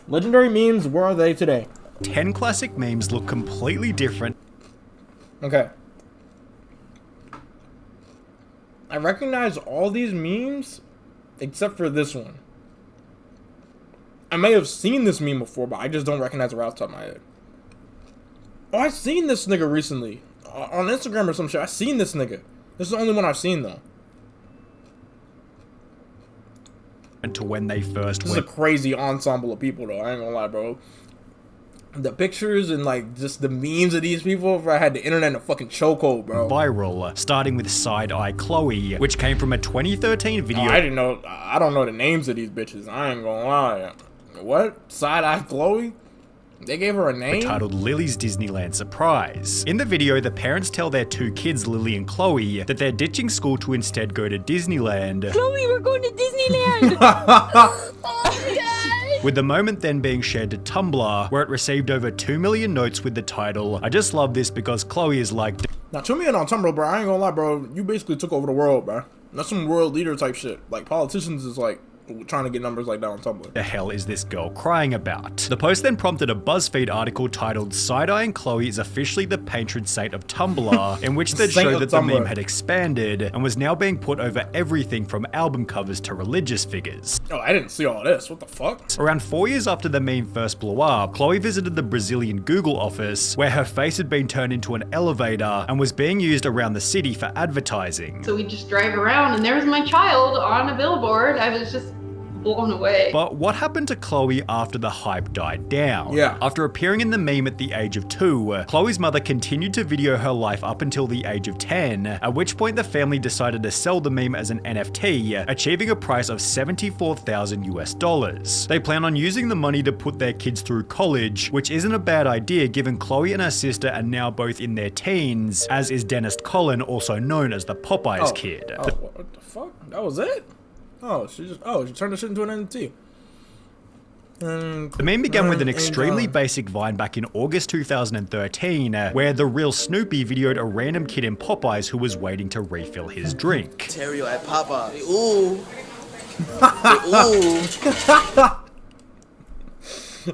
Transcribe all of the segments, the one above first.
Legendary memes, where are they today? 10 classic memes look completely different. Okay. I recognize all these memes except for this one. I may have seen this meme before, but I just don't recognize it right off the top of my head. Oh, I seen this nigga recently. On Instagram or some shit. I seen this nigga. This is the only one I've seen, though. To when they first This is a crazy ensemble of people, though. I ain't gonna lie, bro. The pictures and, like, just the memes of these people, bro, I had the internet in a fucking chokehold, bro. Viral, starting with Side Eye Chloe, which came from a 2013 video. I don't know the names of these bitches. I ain't gonna lie. What? Side Eye Chloe? They gave her a name? Titled Lily's Disneyland Surprise. In the video, the parents tell their two kids, Lily and Chloe, that they're ditching school to instead go to Disneyland. Chloe, we're going to Disneyland! With the moment then being shared to Tumblr, where it received over 2 million notes with the title, I just love this because Chloe is like... Now, 2 million on Tumblr, bro. I ain't gonna lie, bro. You basically took over the world, bro. That's some world leader type shit. Like, politicians is like... trying to get numbers like that on Tumblr. The hell is this girl crying about? The post then prompted a BuzzFeed article titled Side-Eye and Chloe is officially the patron saint of Tumblr, in which they'd show that the meme had expanded and was now being put over everything from album covers to religious figures. Oh, I didn't see all this. What the fuck? Around 4 years after the meme first blew up, Chloe visited the Brazilian Google office, where her face had been turned into an elevator and was being used around the city for advertising. So we just drive around and there was my child on a billboard. I was just blown away. But what happened to Chloe after the hype died down? Yeah. After appearing in the meme at the age of 2, Chloe's mother continued to video her life up until the age of 10, at which point the family decided to sell the meme as an NFT, achieving a price of $74,000 US. They plan on using the money to put their kids through college, which isn't a bad idea given Chloe and her sister are now both in their teens, as is Dennis Collin, also known as the Popeyes kid. Oh, what the fuck? That was it? Oh, she turned the shit into an NFT. The meme began with an extremely basic Vine back in August 2013, where the real Snoopy videoed a random kid in Popeyes who was waiting to refill his drink. Terrio at Popeyes. Ooh. Ooh.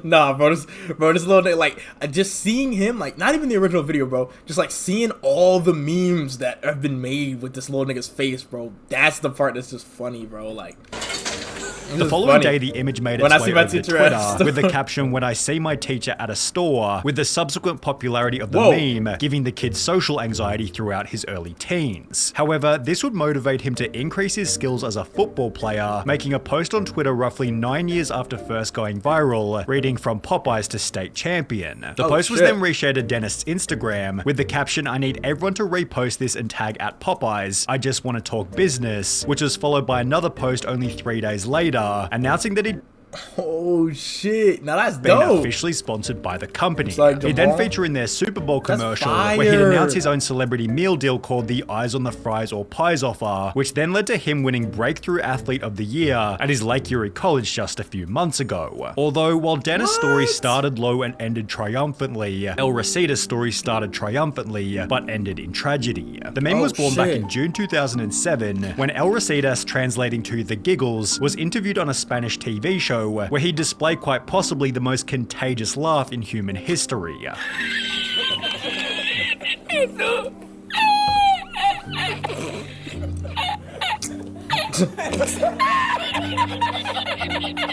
Nah, bro, this little nigga, like, just seeing him, like, not even the original video, bro, just, like, seeing all the memes that have been made with this little nigga's face, bro, that's the part that's just funny, bro, like... The following day, the image made its way over to Twitter with the caption, "When I see my teacher at a store," with the subsequent popularity of the meme giving the kid social anxiety throughout his early teens. However, this would motivate him to increase his skills as a football player, making a post on Twitter roughly 9 years after first going viral, reading "From Popeyes to state champion." The post was then reshared to Dennis' Instagram with the caption, "I need everyone to repost this and tag at Popeyes. I just want to talk business," which was followed by another post only 3 days later, announcing that he'd Oh shit! Now that's been dope. officially sponsored by the company. Like He'd then feature in their Super Bowl commercial where he'd announce his own celebrity meal deal called the Eyes on the Fries or Pies offer, which then led to him winning Breakthrough Athlete of the Year at his Lake Erie College just a few months ago. Although, while Dennis' story started low and ended triumphantly, El Rosita's story started triumphantly but ended in tragedy. The meme was born back in June 2007 when El Rositas, translating to The Giggles, was interviewed on a Spanish TV show where he displayed quite possibly the most contagious laugh in human history.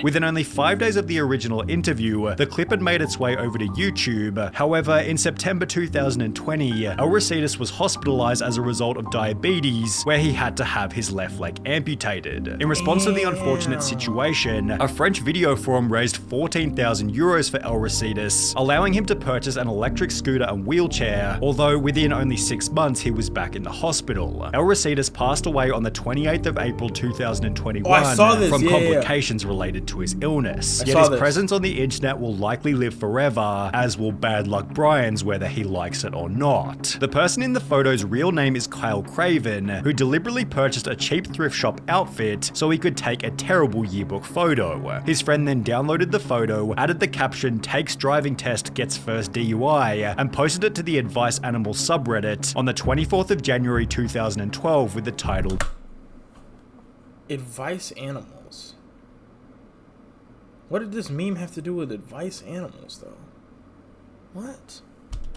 Within only 5 days of the original interview, the clip had made its way over to YouTube. However, in September 2020, El Rositas was hospitalized as a result of diabetes, where he had to have his left leg amputated. In response to the unfortunate situation, a French video forum raised 14,000 euros for El Rositas, allowing him to purchase an electric scooter and wheelchair, although within only 6 months he was back in the hospital. El Rositas passed away on the 28th of April 2021 from complications related to his illness. Yet his presence on the internet will likely live forever, as will Bad Luck Brian's, whether he likes it or not. The person in the photo's real name is Kyle Craven, who deliberately purchased a cheap thrift shop outfit so he could take a terrible yearbook photo. His friend then downloaded the photo, added the caption "Takes driving test, gets first DUI," and posted it to the Advice Animal subreddit on the 24th of January 2012 with the title Advice Animals. What did this meme have to do with advice animals, though? What?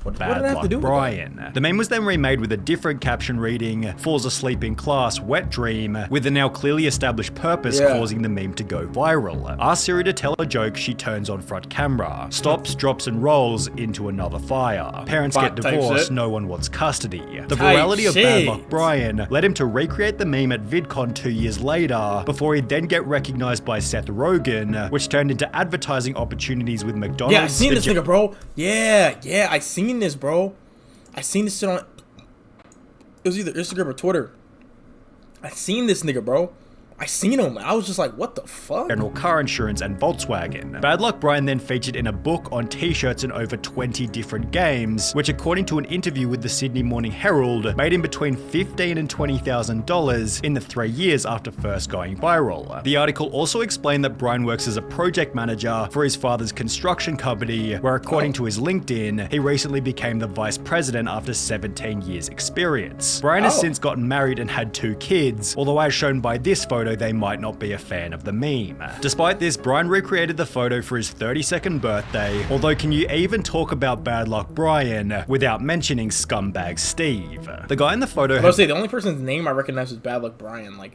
What Bad did it have to Luck do with Brian. The meme was then remade with a different caption reading, "Falls asleep in class, wet dream," with the now clearly established purpose causing the meme to go viral. Ask Siri to tell a joke, she turns on front camera. Stops, drops and rolls into another fire. Parents get divorced, no one wants custody. The virality of Bad Luck Brian led him to recreate the meme at VidCon 2 years later, before he'd then get recognized by Seth Rogen, which turned into advertising opportunities with McDonald's. Yeah, I seen this nigga, bro. Yeah, I seen this, bro. I seen this shit on. It was either Instagram or Twitter. I seen this nigga, bro. I seen him. I was just like, what the fuck? General Car Insurance and Volkswagen. Bad Luck Brian then featured in a book, on t-shirts and over 20 different games, which according to an interview with the Sydney Morning Herald, made him between $15,000 and $20,000 in the 3 years after first going viral. The article also explained that Brian works as a project manager for his father's construction company, where according to his LinkedIn, he recently became the vice president after 17 years experience. Brian has since gotten married and had 2 kids, although as shown by this photo, they might not be a fan of the meme. Despite this, Brian recreated the photo for his 32nd birthday, although can you even talk about Bad Luck Brian without mentioning Scumbag Steve? The guy in the photo I was about to say, the only person's name I recognize is Bad Luck Brian. Like,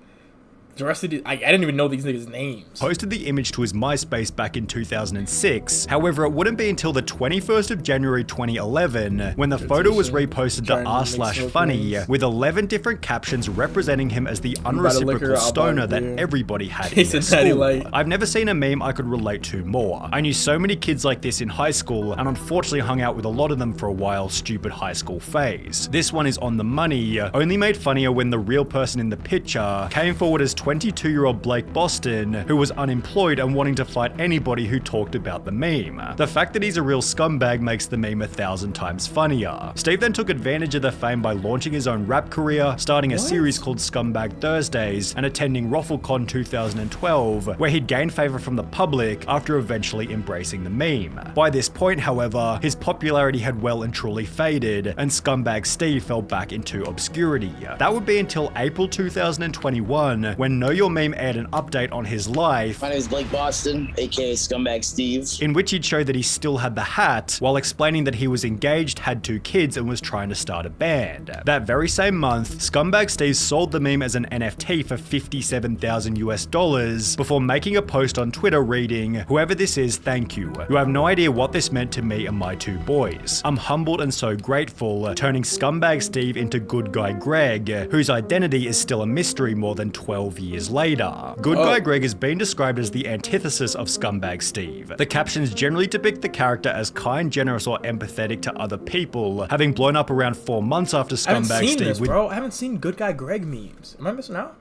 the rest of the, I didn't even know these niggas' names. Posted the image to his MySpace back in 2006. However, it wouldn't be until the 21st of January 2011 when the photo was reposted to r/funny with 11 different captions representing him as the unreciprocal stoner that everybody had in their school. I've never seen a meme I could relate to more. I knew so many kids like this in high school and unfortunately hung out with a lot of them for a while. Stupid high school phase. This one is on the money, only made funnier when the real person in the picture came forward as 22-year-old Blake Boston, who was unemployed and wanting to fight anybody who talked about the meme. The fact that he's a real scumbag makes the meme 1,000 times funnier. Steve then took advantage of the fame by launching his own rap career, starting a series called Scumbag Thursdays, and attending RoffleCon 2012, where he'd gained favor from the public after eventually embracing the meme. By this point, however, his popularity had well and truly faded, and Scumbag Steve fell back into obscurity. That would be until April 2021, when Know Your Meme aired an update on his life. My name is Blake Boston, aka Scumbag Steve. In which he'd show that he still had the hat, while explaining that he was engaged, had 2 kids, and was trying to start a band. That very same month, Scumbag Steve sold the meme as an NFT for $57,000 US, before making a post on Twitter reading, "Whoever this is, thank you. You have no idea what this meant to me and my 2 boys. I'm humbled and so grateful," turning Scumbag Steve into Good Guy Greg, whose identity is still a mystery more than 12 years later. Good Guy Greg has been described as the antithesis of Scumbag Steve. The captions generally depict the character as kind, generous, or empathetic to other people, having blown up around 4 months after Scumbag I haven't seen Steve. this, bro. I haven't seen Good Guy Greg memes. Am I missing out?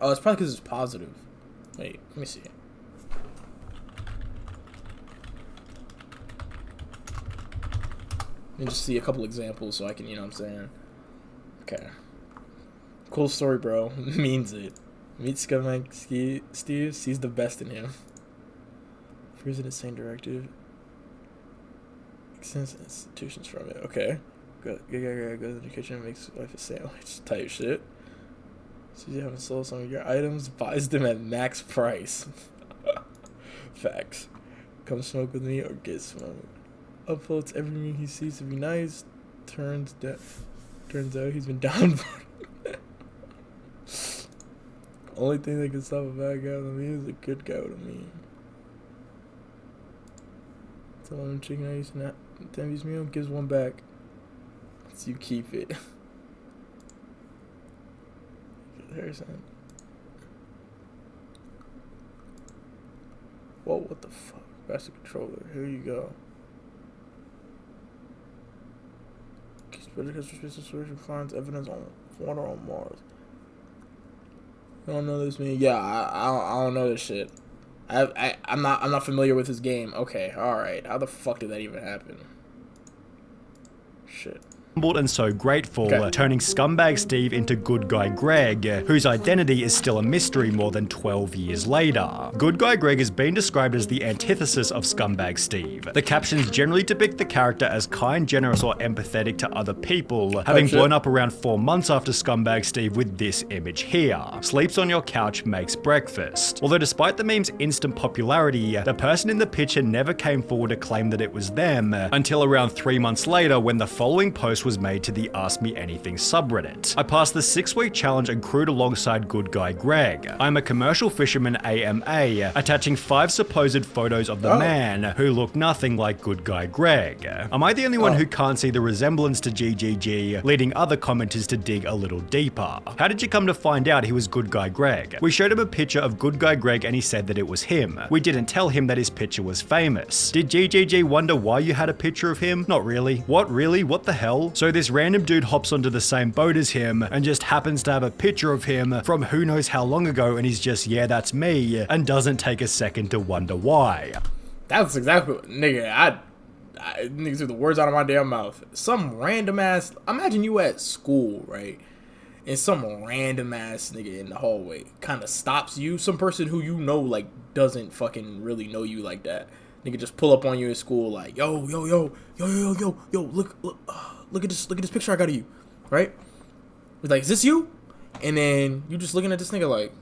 Oh, it's probably because it's positive. Wait, let me see. Let me just see a couple examples so I can, you know what I'm saying? Okay. Cool story, bro. Means it. Meet Scumbag Steve, sees the best in him. President Saint Directive. Extends institutions from it. Okay. Goes to the kitchen, makes wife a sandwich. Type shit. Sees you haven't sold some of your items, buys them at max price. Facts. Come smoke with me or get smoked. Upvotes every meme he sees to be nice. Turns out he's been down. Only thing that can stop a bad guy with a meme is a good guy with a meme. Tell him chicken I used to Denby's meal, gives one back. So you keep it. Harrison. Whoa, what the fuck? That's the controller. Here you go. Special finds evidence on water on Mars. I don't know this mean. Yeah, I don't know this shit. I'm not familiar with his game. Okay, all right. How the fuck did that even happen? Shit. humbled and so grateful, turning Scumbag Steve into Good Guy Greg, whose identity is still a mystery more than 12 years later. Good Guy Greg has been described as the antithesis of Scumbag Steve. The captions generally depict the character as kind, generous, or empathetic to other people, having blown up around 4 months after Scumbag Steve with this image here. Sleeps on your couch, makes breakfast. Although despite the meme's instant popularity, the person in the picture never came forward to claim that it was them, until around 3 months later when the following post was made to the Ask Me Anything subreddit. I passed the 6-week challenge and crewed alongside Good Guy Greg. I'm a commercial fisherman AMA, attaching 5 supposed photos of the man who look nothing like Good Guy Greg. Am I the only one who can't see the resemblance to GGG, leading other commenters to dig a little deeper? How did you come to find out he was Good Guy Greg? We showed him a picture of Good Guy Greg and he said that it was him. We didn't tell him that his picture was famous. Did GGG wonder why you had a picture of him? Not really. What, really? What the hell? So this random dude hops onto the same boat as him and just happens to have a picture of him from who knows how long ago, and he's just, yeah, that's me, and doesn't take a second to wonder why. That's exactly what, nigga, I niggas took the words out of my damn mouth. Some random ass, imagine you at school, right? And some random ass nigga in the hallway kind of stops you. Some person who you know, like, doesn't fucking really know you like that. Nigga just pull up on you at school like, yo, look at this picture I got of you, right? It's like, is this you? And then you just looking at this nigga like,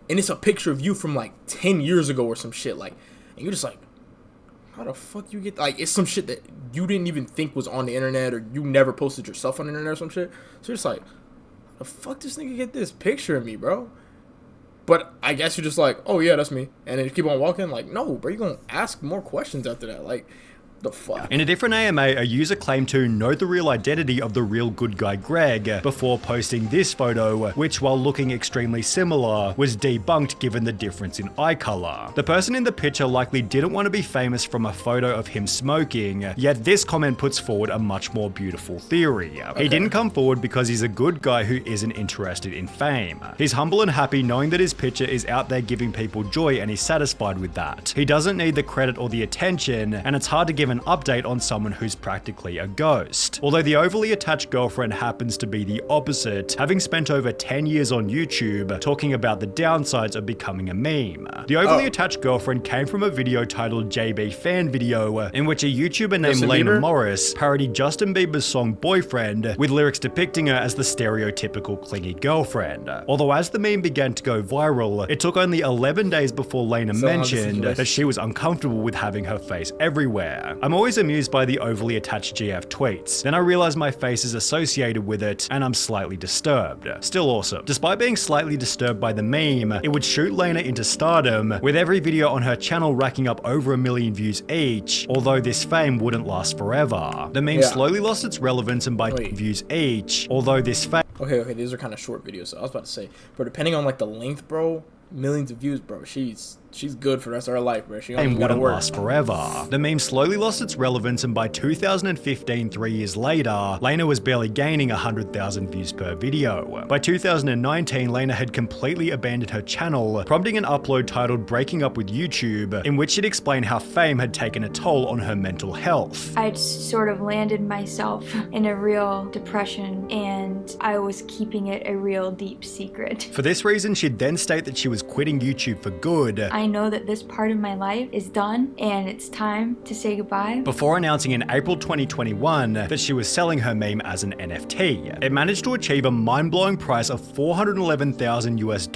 and it's a picture of you from like 10 years ago or some shit, like, and you're just like, how the fuck you get, like, it's some shit that you didn't even think was on the internet, or you never posted yourself on the internet or some shit. So you're just like, how the fuck this nigga get this picture of me, bro? But I guess you're just like, oh yeah, that's me, and then you keep on walking. Like, no, bro, you're gonna ask more questions after that. Like, the fuck? In a different AMA, a user claimed to know the real identity of the real Good Guy Greg before posting this photo, which, while looking extremely similar, was debunked given the difference in eye color. The person in the picture likely didn't want to be famous from a photo of him smoking, yet this comment puts forward a much more beautiful theory. He didn't come forward because he's a good guy who isn't interested in fame. He's humble and happy knowing that his picture is out there giving people joy, and he's satisfied with that. He doesn't need the credit or the attention, and it's hard to give an update on someone who's practically a ghost. Although the overly attached girlfriend happens to be the opposite, having spent over 10 years on YouTube talking about the downsides of becoming a meme. The overly attached girlfriend came from a video titled JB Fan Video, in which a YouTuber named Lena Morris parodied Justin Bieber's song Boyfriend, with lyrics depicting her as the stereotypical clingy girlfriend. Although as the meme began to go viral, it took only 11 days before Lena mentioned that she was uncomfortable with having her face everywhere. I'm always amused by the overly attached GF tweets. Then I realize my face is associated with it, and I'm slightly disturbed. Still awesome. Despite being slightly disturbed by the meme, it would shoot Lena into stardom, with every video on her channel racking up over 1 million views each, although this fame wouldn't last forever. The meme slowly lost its relevance, and by views each, although this fame... Okay, these are kind of short videos, so I was about to say, but depending on like the length, bro, millions of views, bro, she's good for the rest of her life, bro. She only wouldn't last forever. The meme slowly lost its relevance, and by 2015, 3 years later, Lena was barely gaining 100,000 views per video. By 2019, Lena had completely abandoned her channel, prompting an upload titled Breaking Up with YouTube, in which she'd explained how fame had taken a toll on her mental health. I'd sort of landed myself in a real depression, and I was keeping it a real deep secret. For this reason, she'd then state that she was quitting YouTube for good. I know that this part of my life is done and it's time to say goodbye. Before announcing in April 2021 that she was selling her meme as an NFT. It managed to achieve a mind-blowing price of $411,000 US,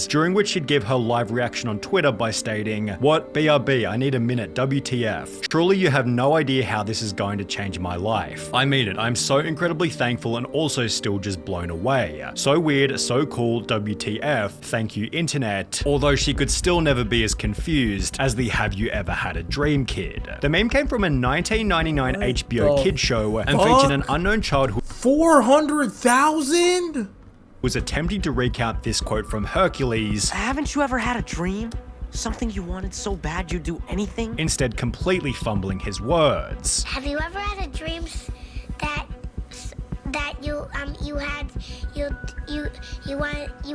during which she'd give her live reaction on Twitter by stating, "What? BRB, I need a minute, WTF. Truly you have no idea how this is going to change my life. I mean it, I'm so incredibly thankful and also still just blown away. So weird, so cool, WTF, thank you internet." Although she could still never be as confused as the "Have you ever had a dream" kid. The meme came from a 1999 HBO kid show and featured an unknown child who 400,000 was attempting to recount this quote from Hercules. Haven't you ever had a dream? Something you wanted so bad you'd do anything? Instead completely fumbling his words. Have you ever had a dream that that you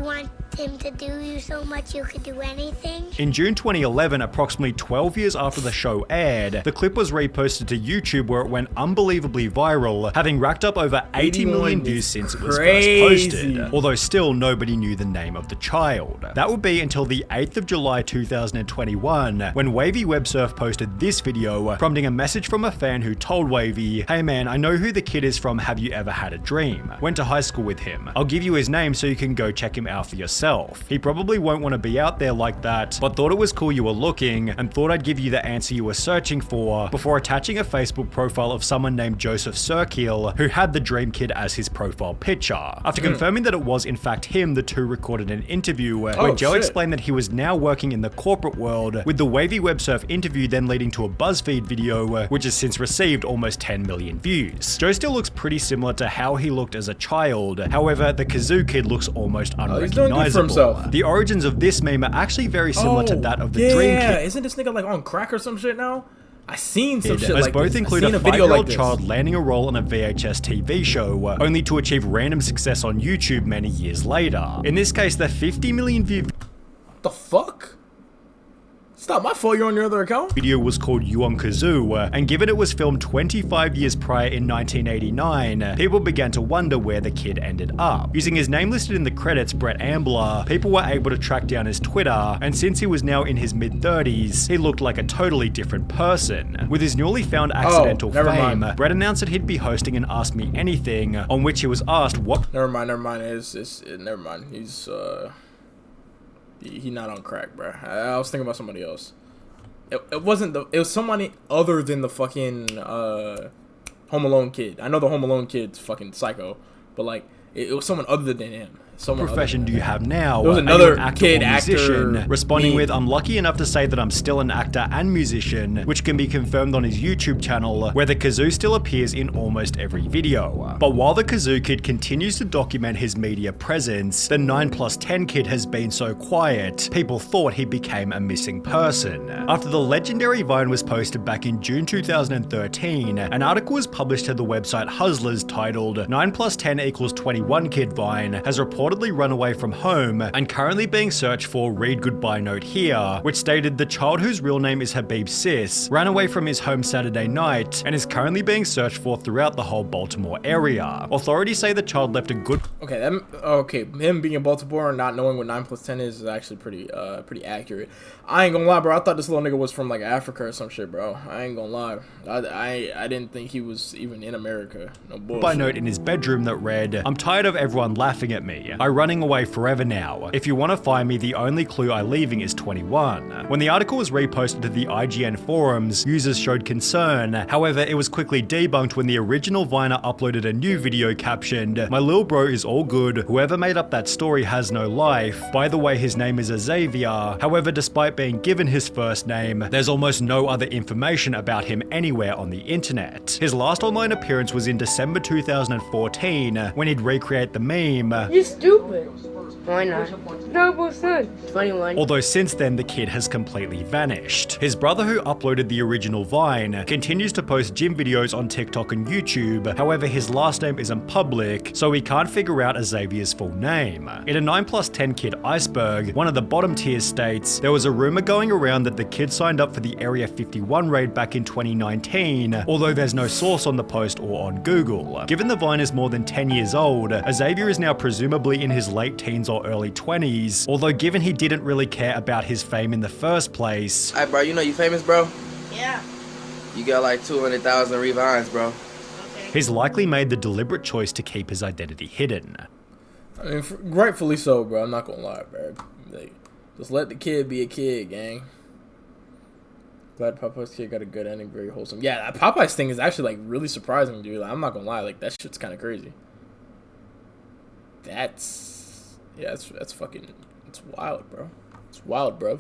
want him to do you so much you could do anything? In June 2011, approximately 12 years after the show aired, the clip was reposted to YouTube where it went unbelievably viral, having racked up over 80 million views since it was first posted, although still nobody knew the name of the child. That would be until the 8th of July 2021, when Wavy Websurf posted this video, prompting a message from a fan who told Wavy, "Hey man, I know who the kid is from Have You Ever Had a Dream? Went to high school with him. I'll give you his name so you can go check him out for yourself. He probably won't want to be out there like that, but thought it was cool you were looking and thought I'd give you the answer you were searching for," before attaching a Facebook profile of someone named Joseph Serkiel, who had the Dream Kid as his profile picture. After confirming that it was in fact him, the two recorded an interview where Joe explained that he was now working in the corporate world, with the Wavy Websurf interview then leading to a BuzzFeed video, which has since received almost 10 million views. Joe still looks pretty similar to how he looked as a child, however, the Kazoo Kid looks almost unrecognizable. The origins of this meme are actually very similar to that of the Dream Kid. Isn't this nigga like on crack or some shit now? I seen some shit as like both this. include a 5-year-old child landing a role on a VHS TV show, only to achieve random success on YouTube many years later. In this case, the 50 million view What the fuck? It's not my fault you're on your other account. Video was called You on Kazoo, and given it was filmed 25 years prior in 1989, people began to wonder where the kid ended up. Using his name listed in the credits, Brett Ambler, people were able to track down his Twitter, and since he was now in his mid-30s, he looked like a totally different person. With his newly found accidental fame, Brett announced that he'd be hosting an Ask Me Anything, on which he was asked what— Never mind. Never mind. He's not on crack, bro. I was thinking about somebody else. It was somebody other than the fucking Home Alone kid. I know the Home Alone kid's fucking psycho, but like it was someone other than him. What profession do you have now? There was another actor. actor responding with, "I'm lucky enough to say that I'm still an actor and musician," which can be confirmed on his YouTube channel, where the Kazoo still appears in almost every video. But while the Kazoo Kid continues to document his media presence, the 9+10 Kid has been so quiet, people thought he became a missing person. After the legendary Vine was posted back in June 2013, an article was published to the website Hustlers titled 9+10 equals 21 Kid Vine has reportedly run away from home and currently being searched for. Read goodbye note here, which stated the child whose real name is Habib Sis ran away from his home Saturday night and is currently being searched for throughout the whole Baltimore area. Authorities say the child left a good— him being in Baltimore and not knowing what 9+10 is actually pretty accurate. I ain't gonna lie, bro. I thought this little nigga was from like Africa or some shit, bro. I ain't gonna lie. I didn't think he was even in America. No bullshit. By note in his bedroom that read, "I'm tired of everyone laughing at me. I'm running away forever now. If you want to find me, the only clue I'm leaving is 21. When the article was reposted to the IGN forums, users showed concern. However, it was quickly debunked when the original Viner uploaded a new video captioned, "My lil bro is all good. Whoever made up that story has no life. By the way, his name is Xavier. However, despite being given his first name, there's almost no other information about him anywhere on the internet." His last online appearance was in December 2014, when he'd recreate the meme, "You stupid. Why not? 21. Although since then, the kid has completely vanished. His brother, who uploaded the original Vine, continues to post gym videos on TikTok and YouTube. However, his last name isn't public, so we can't figure out Xavier's full name. In a 9+10 Kid iceberg, one of the bottom tiers states, there was a rumor going around that the kid signed up for the Area 51 raid back in 2019, although there's no source on the post or on Google. Given the Vine is more than 10 years old, Xavier is now presumably in his late teens or early 20s, although given he didn't really care about his fame in the first place. Alright, bro, you know you famous, bro? Yeah. You got like 200,000 revines, bro. He's likely made the deliberate choice to keep his identity hidden. I mean, rightfully so, bro. I'm not gonna lie, bro. Like, just let the kid be a kid, gang. Glad Popeye's kid got a good ending, very wholesome. Yeah, that Popeye's thing is actually like really surprising, dude. Like, I'm not gonna lie, like that shit's kind of crazy. That's fucking, it's wild, bro. It's wild, bro.